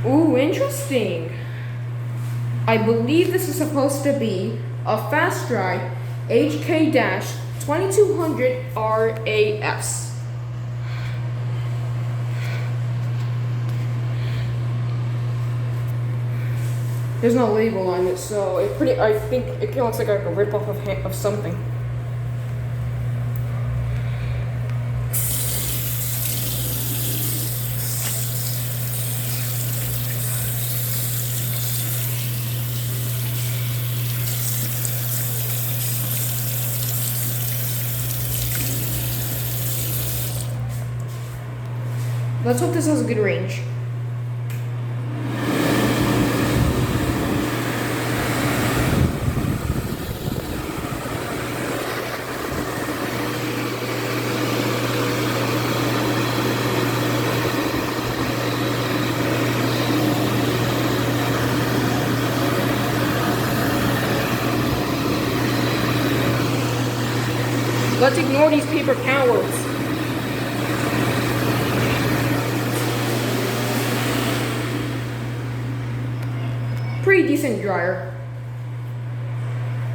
Ooh, interesting. I believe this is supposed to be a Fastdry HK-2200RAS. There's no label on it, so I think it kind of looks like a ripoff of something. Let's hope this has a good range. Let's ignore these paper cowards. Pretty decent dryer.